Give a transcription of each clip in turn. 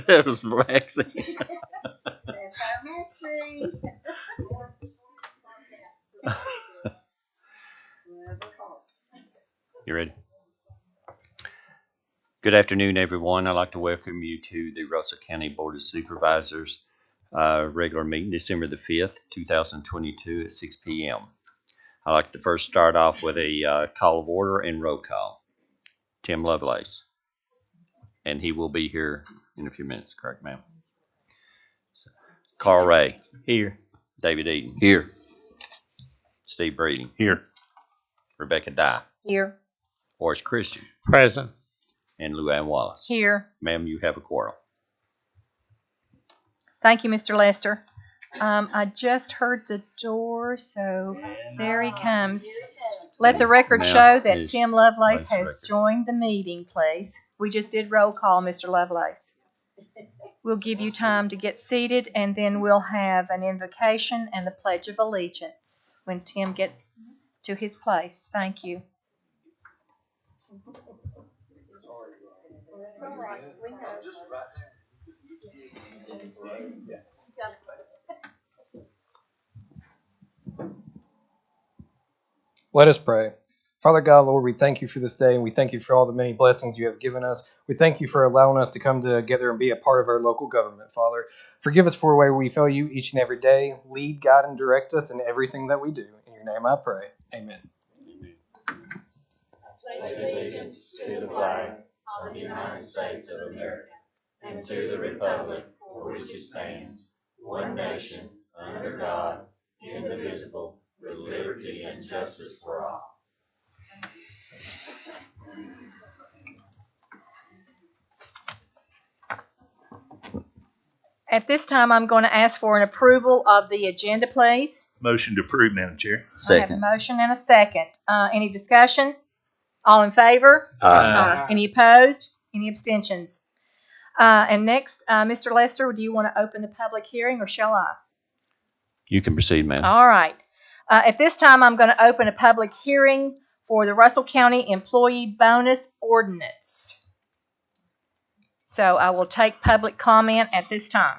That was Maxie. That's our Maxie. You ready? Good afternoon, everyone. I'd like to welcome you to the Russell County Board of Supervisors regular meeting, December the 5th, 2022 at 6 p.m. I'd like to first start off with a call of order and roll call. Tim Lovelace, and he will be here in a few minutes, correct, ma'am? Carl Ray. Here. David Eaton. Here. Steve Breeding. Here. Rebecca Dye. Here. Horace Christian. Present. And Lou Ann Wallace. Here. Ma'am, you have a quorum. Thank you, Mr. Lester. I just heard the door, so there he comes. Let the record Now show that is Tim Lovelace vice has record. joined the meeting, please. We just did roll call, Mr. Lovelace. We'll give you time to get seated, and then we'll have an invocation and the Pledge of Allegiance when Tim gets to his place. Thank you. Let us pray. Father God, Lord, we thank you for this day, and we thank you for all the many blessings you have given us. We thank you for allowing us to come together and be a part of our local government, Father. Forgive us for where we fail you each and every day. Lead, guide, and direct us in everything that we do. In your name I pray. Amen. Pledge allegiance to the flag of the United States of America and to the republic for which it stands, one nation, under God, indivisible, with liberty and justice for all. At this time, I'm going to ask for an approval of the agenda, please. Motion to approve, Madam Chair. I have a motion and a second. Any discussion? All in favor? Any opposed? Any abstentions? And next, Mr. Lester, do you want to open the public hearing, or shall I? You can proceed, ma'am. All right. At this time, I'm going to open a public hearing for the Russell County Employee Bonus Ordinance. So I will take public comment at this time.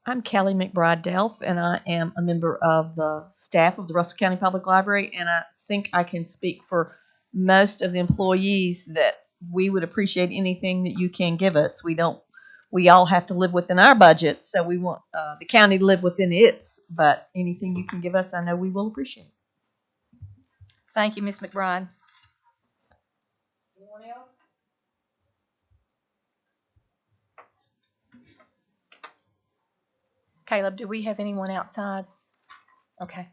I'm Kelly McBride Delph, and I am a member of the staff of the Russell County Public Library, and I think I can speak for most of the employees that we would appreciate anything that you can give us. We all have to live within our budgets, so we want the county to live within its, but anything you can give us, I know we will appreciate. Thank you, Ms. McBride. Anyone else? Caleb, do we have anyone outside? Okay.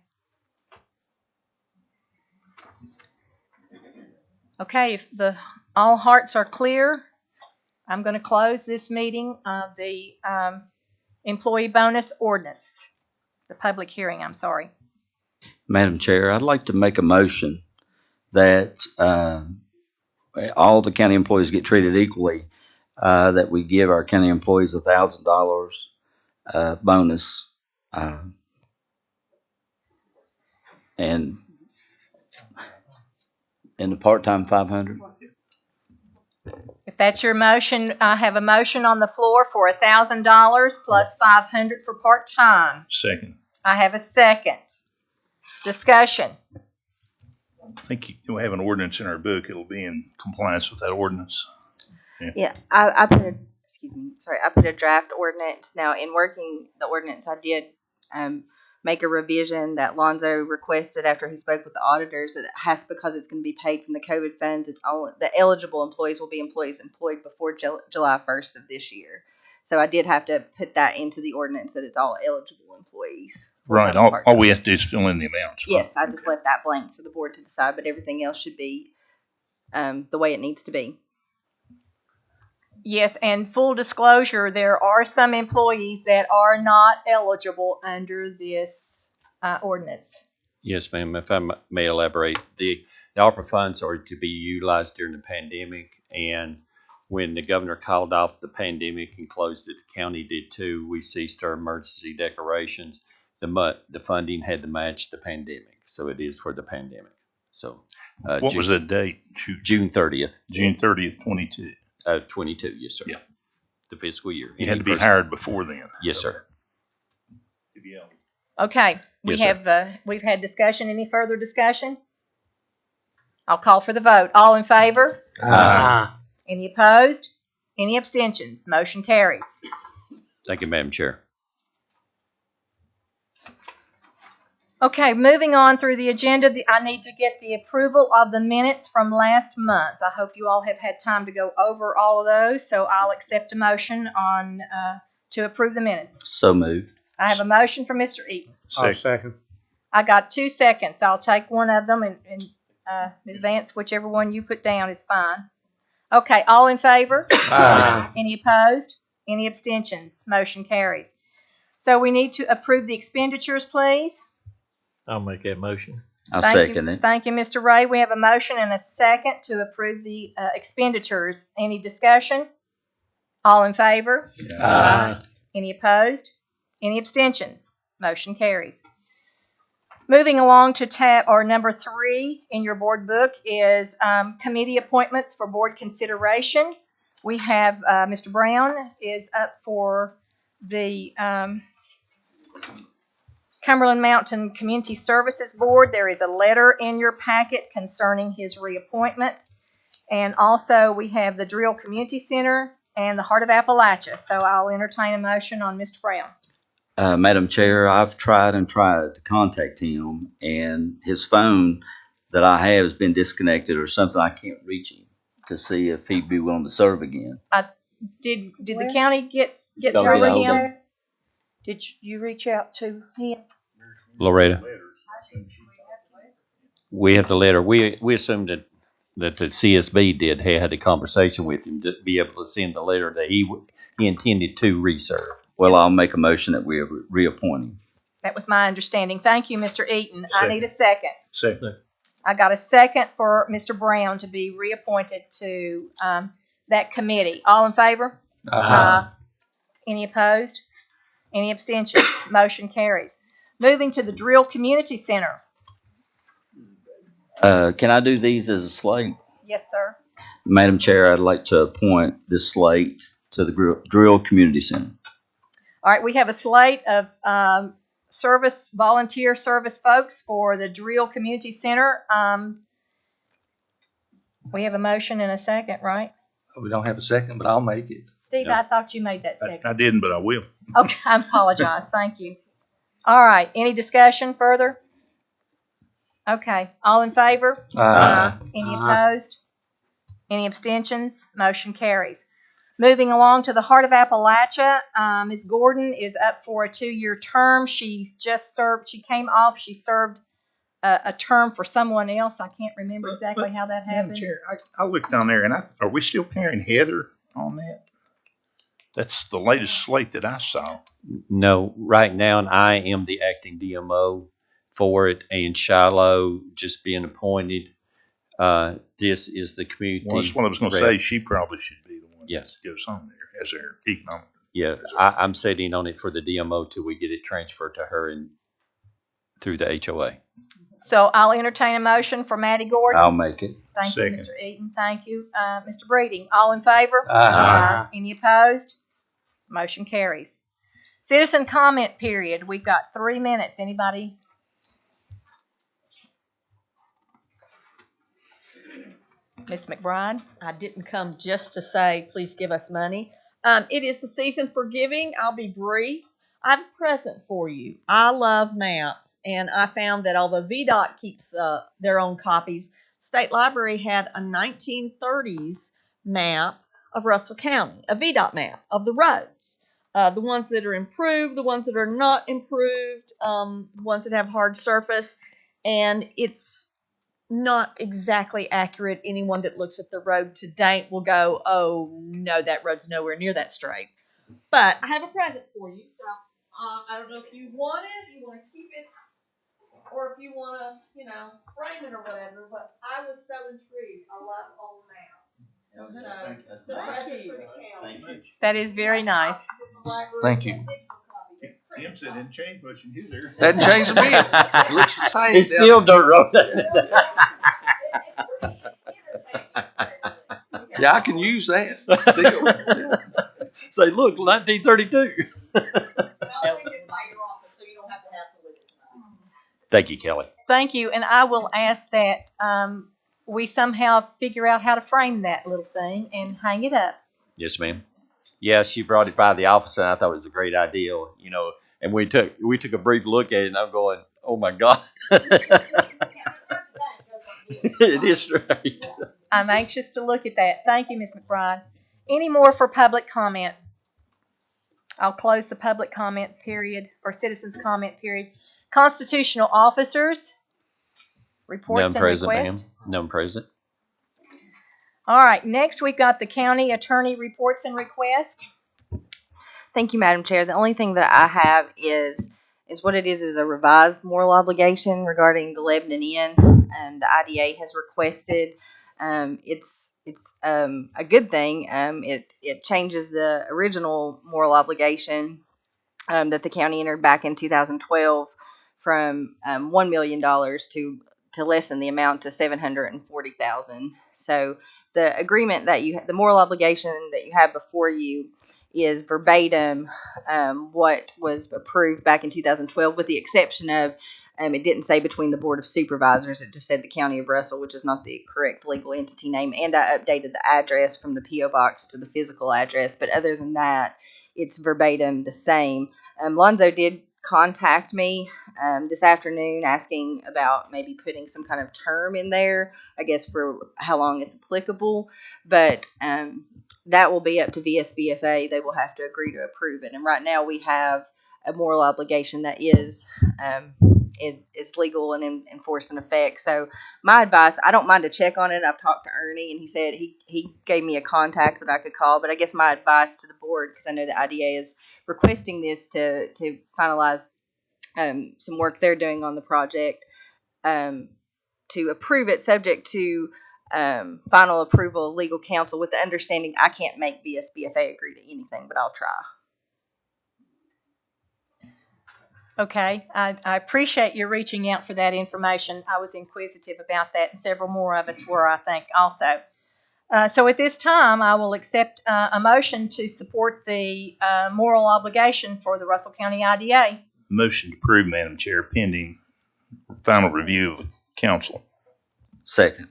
Okay, if all hearts are clear, I'm going to close this meeting of the employee bonus ordinance, the public hearing, I'm sorry. Madam Chair, I'd like to make a motion that all the county employees get treated equally, that we give our county employees $1,000 bonus, and the part-time $500. If that's your motion, I have a motion on the floor for $1,000 plus $500 for part-time. Second. I have a second. Discussion. I think we have an ordinance in our book. It'll be in compliance with that ordinance. Yeah, I put a draft ordinance. Now, in working the ordinance, I did make a revision that Lonzo requested after he spoke with the auditors, that it has, because it's going to be paid from the COVID funds, it's only the eligible employees will be employees employed before July 1st of this year. So I did have to put that into the ordinance that it's all eligible employees. Right. All we have to do is fill in the amounts. Right? Yes, I just left that blank for the board to decide, but everything else should be the way it needs to be. Yes, and full disclosure, there are some employees that are not eligible under this ordinance. Yes, ma'am. If I may elaborate, the ARPA funds are to be utilized during the pandemic, and when the governor called off the pandemic and closed it, the county did too. We ceased our emergency declarations. The funding had to match the pandemic, so it is for the pandemic. So, What was that date? Shoot, June 30th, June 30th, 22. 22. Yes, sir. Yeah. The fiscal year. You had to be Any hired before then. Yes, sir. Okay, Yes, sir. we've had discussion. Any further discussion? I'll call for the vote. All in favor? Any opposed? Any abstentions? Motion carries. Thank you, Madam Chair. Okay, moving on through the agenda, I need to get the approval of the minutes from last month. I hope you all have had time to go over all of those, so I'll accept a motion on to approve the minutes. So moved. I have a motion from Mr. Eaton. Second. I got 2 seconds. I'll take one of them, and Ms. Vance, whichever one you put down is fine. Okay, all in favor? Any opposed? Any abstentions? Motion carries. So we need to approve the expenditures, please. I'll make that motion. I'll Thank second you. it. Thank you, Mr. Ray. We have a motion and a second to approve the expenditures. Any discussion? All in favor? Any opposed? Any abstentions? Motion carries. Moving along to number 3 in your board book is committee appointments for board consideration. We have Mr. Brown is up for the Cumberland Mountain Community Services Board. There is a letter in your packet concerning his reappointment. And also we have the Drill Community Center and the Heart of Appalachia. So I'll entertain a motion on Mr. Brown. Madam Chair, I've tried to contact him, and his phone that I have has been disconnected or something. I can't reach him to see if he'd be willing to serve again. Did the county get Don't through get with hold of him? Did you reach out to him? Loretta, we have the letter. We assumed that the CSB had a conversation with him to be able to send the letter that he intended to reserve. Well, I'll make a motion that we reappoint him. That was my understanding. Thank you, Mr. Eaton. Second. I need a second. Second. I got a second for Mr. Brown to be reappointed to that committee. All in favor? Any opposed? Any abstentions? Motion carries. Moving to the Drill Community Center. Can I do these as a slate? Yes, sir. Madam Chair, I'd like to appoint this slate to the Drill Community Center. All right, we have a slate of volunteer service folks for the Drill Community Center. We have a motion and a second, right? We don't have a second, but I'll make it. Steve, Yeah. I thought you made that second. I didn't, but I will. Okay, I apologize. Thank you. All right, any discussion further? Okay, all in favor? Any opposed? Any abstentions? Motion carries. Moving along to the Heart of Appalachia, Ms. Gordon is up for a 2-year term. She served a term for someone else. I can't remember exactly how that Madam happened. Chair, I looked down there, and are we still carrying Heather on that? That's the latest slate that I saw. No, right now, and I am the acting DMO for it, and Shiloh just being appointed. This is the community. Well, that's what I was going to rep. say. She probably should be the one Yes. that goes on there as their economic. Yeah, I'm sitting on it for the DMO till we get it transferred to her and through the HOA. So I'll entertain a motion for Maddie Gordon. I'll make it. Thank Second. you, Mr. Eaton. Thank you, Mr. Breeding. All in favor? Any opposed? Motion carries. Citizen comment period. We've got 3 minutes. Anybody? Ms. McBride? I didn't come just to say, please give us money. It is the season for giving. I'll be brief. I have a present for you. I love maps, and I found that although VDOT keeps their own copies, State Library had a 1930s map of Russell County, a VDOT map of the roads. The ones that are improved, the ones that are not improved, the ones that have hard surface, and it's not exactly accurate. Anyone that looks at the road to date will go, oh, no, that road's nowhere near that straight. But I have a present for you, so I don't know if you want it, you want to keep it, or if you want to, frame it or whatever, but I was so intrigued. I love old maps. So, it's a present for the county. Thank you. That is very nice. Thank you. Tim said it didn't change much in his area. That changed a bit. It looks the same. It's still dirt road. Yeah, I can use that still. Say, look, 1932. Thank you, Kelly. Thank you, and I will ask that we somehow figure out how to frame that little thing and hang it up. Yes, ma'am. Yeah, she brought it by the office, and I thought it was a great idea. And we took a brief look at it, and I'm going, oh my God, it is straight. I'm anxious to look at that. Thank you, Ms. McBride. Any more for public comment? I'll close the public comment period or citizens comment period. Constitutional officers, reports None and present, ma'am. requests. None present. All right, next we've got the county attorney reports and requests. Thank you, Madam Chair. The only thing that I have is what it is a revised moral obligation regarding the Lebanon Inn. The IDA has requested. It's a good thing. It changes the original moral obligation that the county entered back in 2012 from $1 million to lessen the amount to $740,000. So the agreement that the moral obligation that you have before you is verbatim what was approved back in 2012, with the exception of it didn't say between the Board of Supervisors. It just said the County of Russell, which is not the correct legal entity name. And I updated the address from the P.O. Box to the physical address. But other than that, it's verbatim the same. Lonzo did contact me this afternoon asking about maybe putting some kind of term in there, I guess, for how long it's applicable. But that will be up to VSBFA. They will have to agree to approve it. And right now we have a moral obligation that is legal and in force and effect. So my advice, I don't mind to check on it. I've talked to Ernie, and he said he gave me a contact that I could call. But I guess my advice to the board, because I know the IDA is requesting this to finalize some work they're doing on the project, to approve it subject to final approval of legal counsel, with the understanding I can't make VSBFA agree to anything, but I'll try. Okay, I appreciate your reaching out for that information. I was inquisitive about that, and several more of us were, I think, also. So at this time, I will accept a motion to support the moral obligation for the Russell County IDA. Motion to approve, Madam Chair, pending final review of council. Second.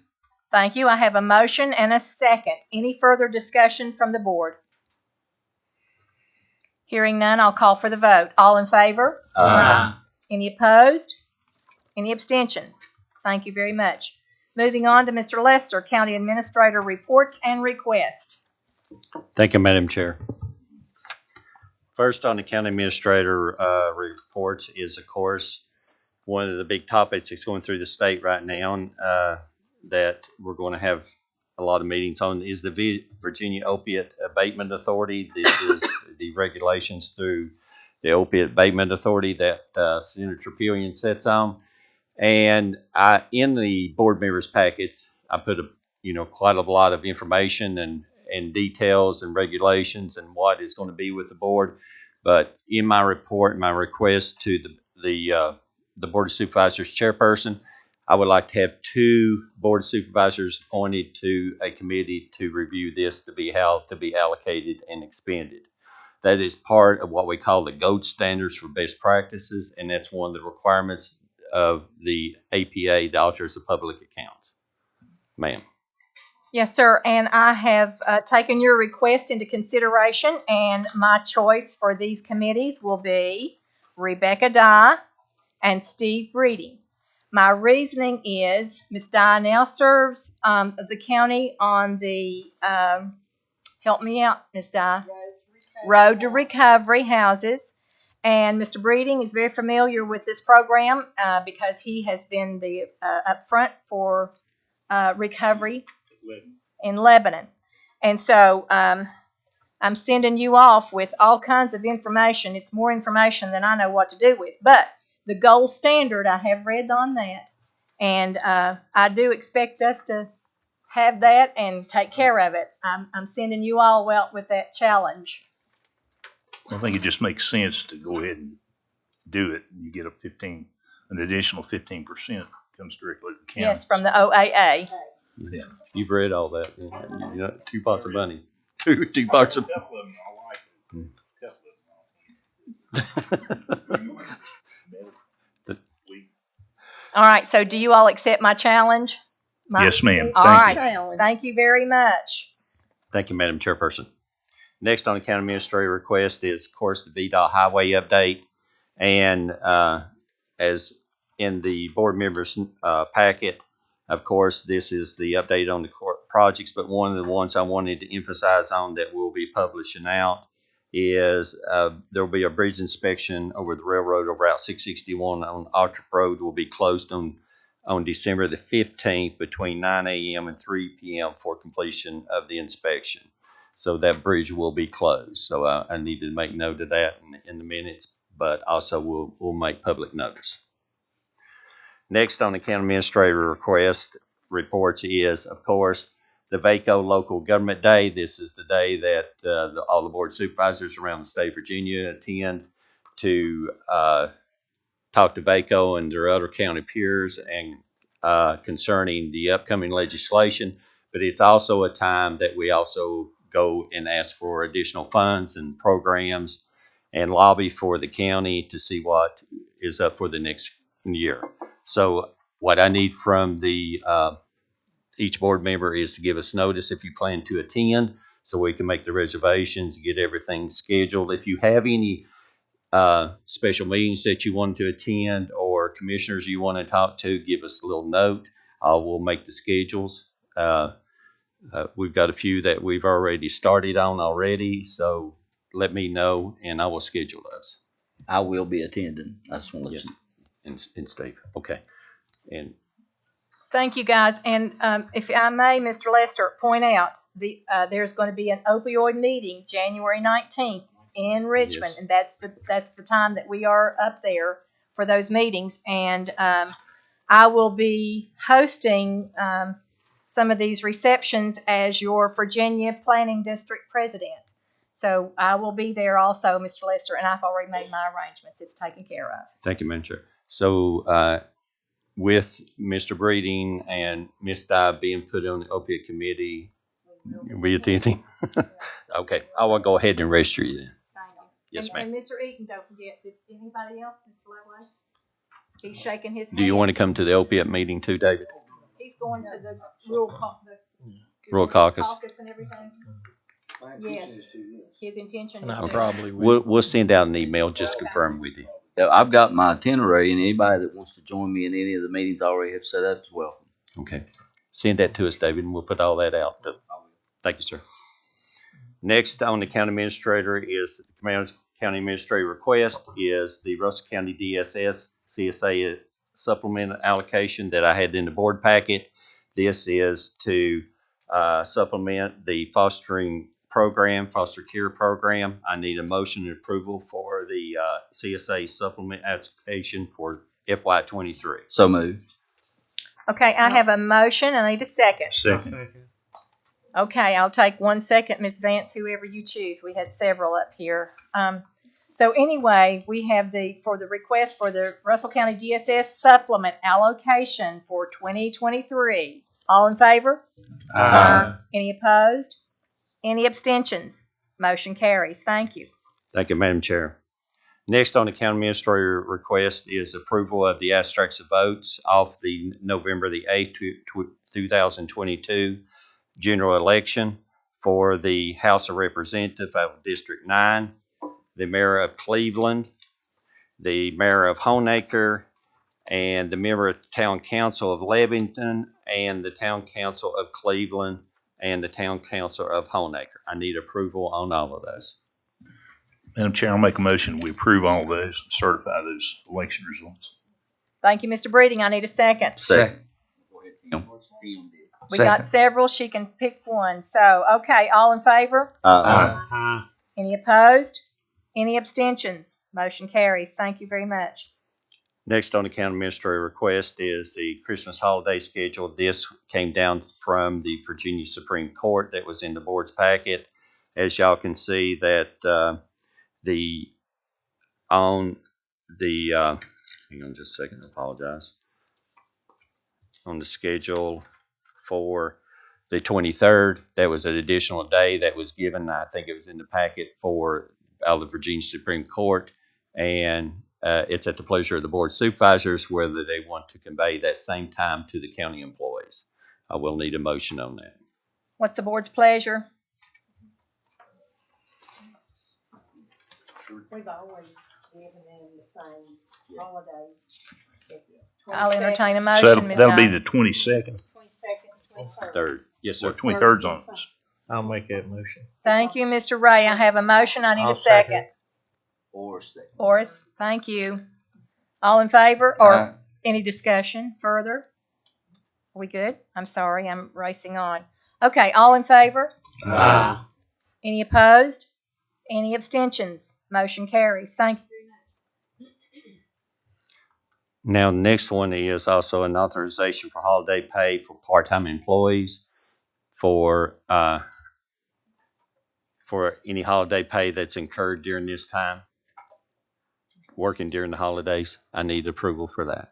Thank you. I have a motion and a second. Any further discussion from the board? Hearing none, I'll call for the vote. All in favor? Aye. Any opposed? Any abstentions? Thank you very much. Moving on to Mr. Lester, County Administrator reports and requests. Thank you, Madam Chair. First on the county administrator reports is, of course, one of the big topics that's going through the state right now that we're going to have a lot of meetings on is the Virginia Opiate Abatement Authority. This is the regulations through the Opiate Abatement Authority that Senator Pillion sets on. And in the board members' packets, I put quite a lot of information and details and regulations and what is going to be with the board. But in my report, my request to the Board of Supervisors chairperson, I would like to have 2 board supervisors appointed to a committee to review this to be allocated and expended. That is part of what we call the gold standards for best practices, and that's one of the requirements of the APA, the Auditors of Public Accounts. Ma'am. Yes, sir. And I have taken your request into consideration, and my choice for these committees will be Rebecca Dye and Steve Breeding. My reasoning is Ms. Dye now serves the county on the, help me out, Ms. Dye, Road to Recovery houses. And Mr. Breeding is very familiar with this program because he has been the up front for recovery in Lebanon. And so I'm sending you off with all kinds of information. It's more information than I know what to do with. But the gold standard, I have read on that. And I do expect us to have that and take care of it. I'm sending you all out with that challenge. I think it just makes sense to go ahead and do it. You get an additional 15% comes directly to the county. Yes, from the OAA. Yeah. You've read all that. You know, 2 pots of money. Two parts of. Couple of them I like. All right, so do you all accept my challenge? Yes, ma'am. All Thank right. you. Challenge. Thank you very much. Thank you, Madam Chairperson. Next on the county administrator request is, of course, the VDOT highway update. And as in the board members' packet, of course, this is the update on the projects, but one of the ones I wanted to emphasize on that we'll be publishing out is there will be a bridge inspection over the railroad over Route 661 on Archer Road will be closed on December the 15th between 9 a.m. and 3 p.m. for completion of the inspection. So that bridge will be closed. So I need to make note of that in the minutes, but also we'll make public notice. Next on the county administrator request reports is, of course, the VACO Local Government Day. This is the day that all the board supervisors around the state of Virginia attend to talk to VACO and their other county peers and concerning the upcoming legislation. But it's also a time that we also go and ask for additional funds and programs and lobby for the county to see what is up for the next year. So what I need from the each board member is to give us notice if you plan to attend so we can make the reservations, get everything scheduled. If you have any special meetings that you want to attend or commissioners you want to talk to, give us a little note. We'll make the schedules. We've got a few that we've already started on already, so let me know and I will schedule those. I will be attending. I just want to let Yes. you know. And Steve, okay. And Thank you, guys. And if I may, Mr. Lester, point out there's going to be an opioid meeting January 19th in Richmond, Yes. and that's the time that we are up there for those meetings. And I will be hosting some of these receptions as your Virginia Planning District President. So I will be there also, Mr. Lester, and I've already made my arrangements. It's taken care of. thank you, Madam Chair. So with Mr. Breeding and Ms. Dye being put on the opiate committee, you'll be attending? Okay, I will go ahead and register you then. Thank you. Yes, ma'am. And Mr. Eaton, don't forget, did anybody else, Mr. Lovelace? He's shaking his hand. Do you want to come to the opiate meeting too, David? He's going to the rural Rural caucus. Caucus and everything. Yes, his intention And I is to. probably will. We'll send out an email just to confirm with you. I've got my itinerary, and anybody that wants to join me in any of the meetings I already have set up is welcome. Okay. Send that to us, David, and we'll put all that out. Thank you, sir. Next on the county administrator is the county administrator request is the Russell County DSS CSA supplement allocation that I had in the board packet. This is to supplement the fostering program, foster care program. I need a motion and approval for the CSA supplement application for FY23. So moved. Okay, I have a motion. I need a second. Second. Okay, I'll take 1 second, Ms. Vance, whoever you choose. We had several up here. So anyway, we have for the request for the Russell County DSS supplement allocation for 2023. All in favor? Any opposed? Any abstentions? Motion carries. Thank you. Thank you, Madam Chair. Next on the county administrator request is approval of the abstracts of votes off the November the 8th, 2022 general election for the House of Representatives of District 9, the Mayor of Cleveland, the Mayor of Honaker, and the member of the Town Council of Levington, and the Town Council of Cleveland, and the Town Council of Honaker. I need approval on all of those. Madam Chair, I'll make a motion. We approve all those and certify those election results. Thank you, Mr. Breeding. I need a second. Second. We got several. She can pick one. So, okay, all in favor? Any opposed? Any abstentions? Motion carries. Thank you very much. Next on the county administrator request is the Christmas holiday schedule. This came down from the Virginia Supreme Court that was in the board's packet. As y'all can see that hang on just a second, I apologize. On the schedule for the 23rd. That was an additional day that was given. I think it was in the packet for out of the Virginia Supreme Court. And it's at the pleasure of the Board of Supervisors whether they want to convey that same time to the county employees. I will need a motion on that. What's the board's pleasure? We've always given them the same holidays. I'll entertain a So motion, Ms. that'll be Knight. the 22nd. 22nd, 23rd. Third. Yes, sir. Or 23rd's on us. I'll make that motion. Thank you, Mr. Ray. I have a motion. I need a I'll second second. Or second. Horace, thank you. All in favor or any discussion further? Are we good? I'm sorry, I'm racing on. Okay, all in favor? Aye. Any opposed? Any abstentions? Motion carries. Thank you. Now, next one is also an authorization for holiday pay for part-time employees for any holiday pay that's incurred during this time, working during the holidays. I need approval for that.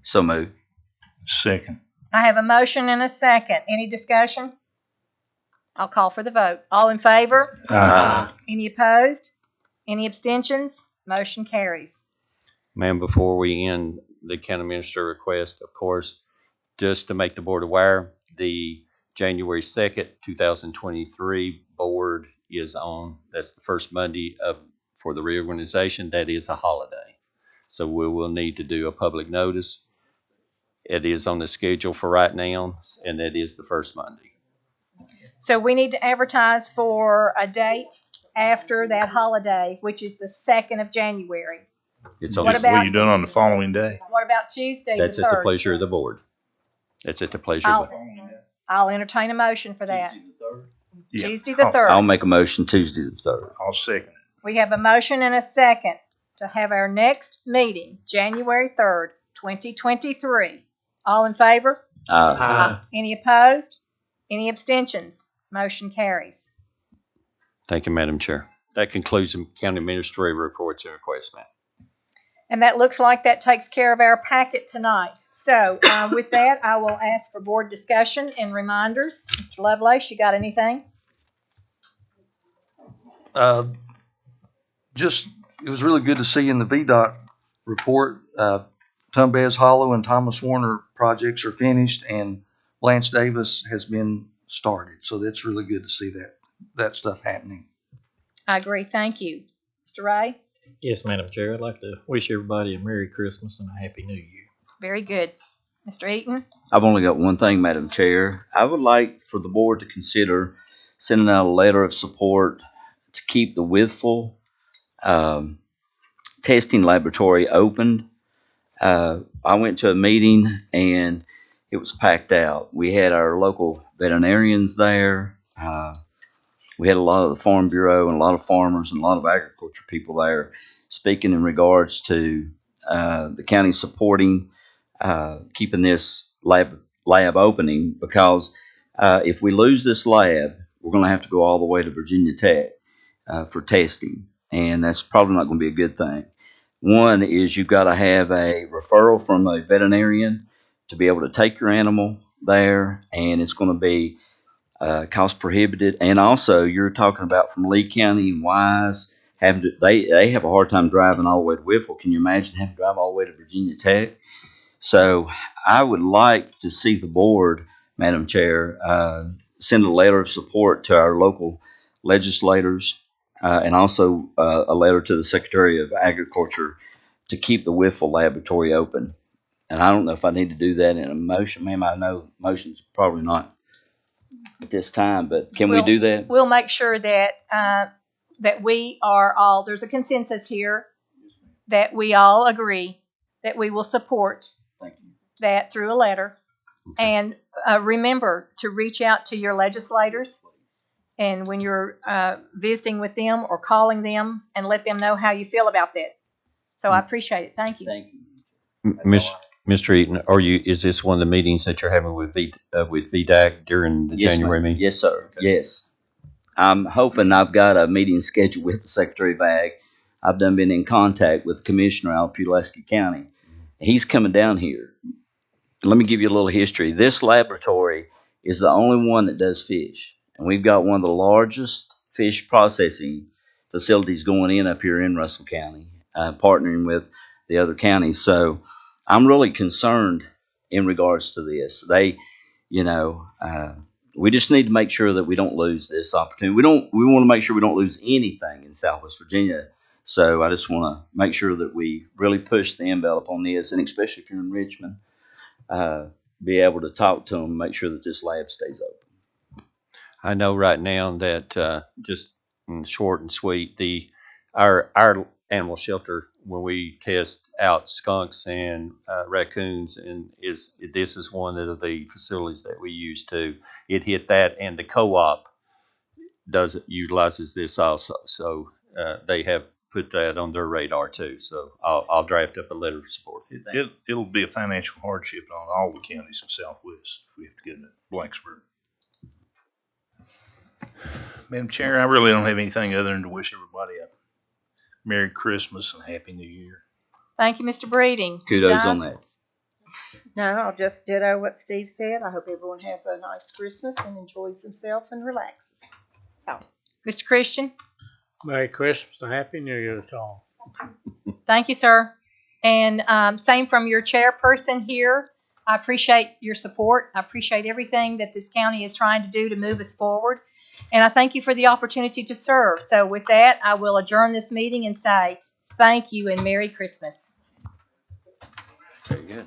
So moved. Second. I have a motion and a second. Any discussion? I'll call for the vote. All in favor? Aye. Any opposed? Any abstentions? Motion carries. Ma'am, before we end the county minister request, of course, just to make the board aware, the January 2nd, 2023 board is on. That's the first Monday for the reorganization. That is a holiday. So we will need to do a public notice. It is on the schedule for right now, and it is the first Monday. So we need to advertise for a date after that holiday, which is the 2nd of January. It's on What the, about- What are you doing on the following day? What about Tuesday the 3rd? that's at the pleasure of the board. That's at the pleasure of the I'll entertain a motion for that. Yeah. Tuesday the I'll 3rd. I'll make a motion Tuesday the 3rd. I'll second it. We have a motion and a second to have our next meeting, January 3rd, 2023. All in favor? Aye. Any opposed? Any abstentions? Motion carries. Thank you, Madam Chair. That concludes the county administrative reports and requests, ma'am. And that looks like that takes care of our packet tonight. So with that, I will ask for board discussion and reminders. Mr. Lovelace, you got anything? Just, it was really good to see in the VDOT report, Tumbez Hollow and Thomas Warner projects are finished and Lance Davis has been started. So that's really good to see that stuff happening. I agree. Thank you. Mr. Ray? Yes, Madam Chair, I'd like to wish everybody a Merry Christmas and a Happy New Year. Very good. Mr. Eaton? I've only got one thing, Madam Chair. I would like for the board to consider sending out a letter of support to keep the Withful testing laboratory opened. I went to a meeting and it was packed out. We had our local veterinarians there. We had a lot of the Farm Bureau and a lot of farmers and a lot of agriculture people there speaking in regards to the county supporting keeping this lab opening, because if we lose this lab, we're going to have to go all the way to Virginia Tech for testing, and that's probably not going to be a good thing. One is you've got to have a referral from a veterinarian to be able to take your animal there, and it's going to be cost prohibited. And also, you're talking about from Lee County and Wise having to, they have a hard time driving all the way to Whiffle. Can you imagine having to drive all the way to Virginia Tech? So I would like to see the board, Madam Chair, send a letter of support to our local legislators and also a letter to the Secretary of Agriculture to keep the Whiffle Laboratory open. And I don't know if I need to do that in a motion. Ma'am, I know motion's probably not at this time, but can we do that? We'll make sure that that we are all, there's a consensus here that we all agree that we will support Thank you. that through a letter. And remember to reach out to your legislators, and when you're visiting with them or calling them, and let them know how you feel about that. So I appreciate it. Thank you. Thank you. Mr. Eaton, is this one of the meetings that you're having with VDAC during the Yes, January ma'am. meeting? Yes, sir. Okay. Yes. I'm hoping I've got a meeting scheduled with the Secretary of Ag. I've been in contact with the Commissioner out of Pulaski County. He's coming down here. Let me give you a little history. This laboratory is the only one that does fish. And we've got one of the largest fish processing facilities going in up here in Russell County, partnering with the other counties. So I'm really concerned in regards to this. We just need to make sure that we don't lose this opportunity. We want to make sure we don't lose anything in Southwest Virginia. So I just want to make sure that we really push the envelope on this, and especially if you're in Richmond, be able to talk to them, make sure that this lab stays open. I know right now that just short and sweet, our animal shelter, when we test out skunks and raccoons, and this is one of the facilities that we use too. It hit that, and the co-op utilizes this also. So they have put that on their radar too. So I'll draft up a letter of support. It'll be a financial hardship on all the counties in Southwest if we have to get into Blacksburg. Madam Chair, I really don't have anything other than to wish everybody a Merry Christmas and Happy New Year. Thank you, Mr. Breeding. Kudos on that. No, I'll just ditto what Steve said. I hope everyone has a nice Christmas and enjoys themselves and relaxes. So, Mr. Christian, Merry Christmas and Happy New Year to all. thank you, sir. And same from your chairperson here. I appreciate your support. I appreciate everything that this county is trying to do to move us forward. And I thank you for the opportunity to serve. So with that, I will adjourn this meeting and say thank you and Merry Christmas. Very good.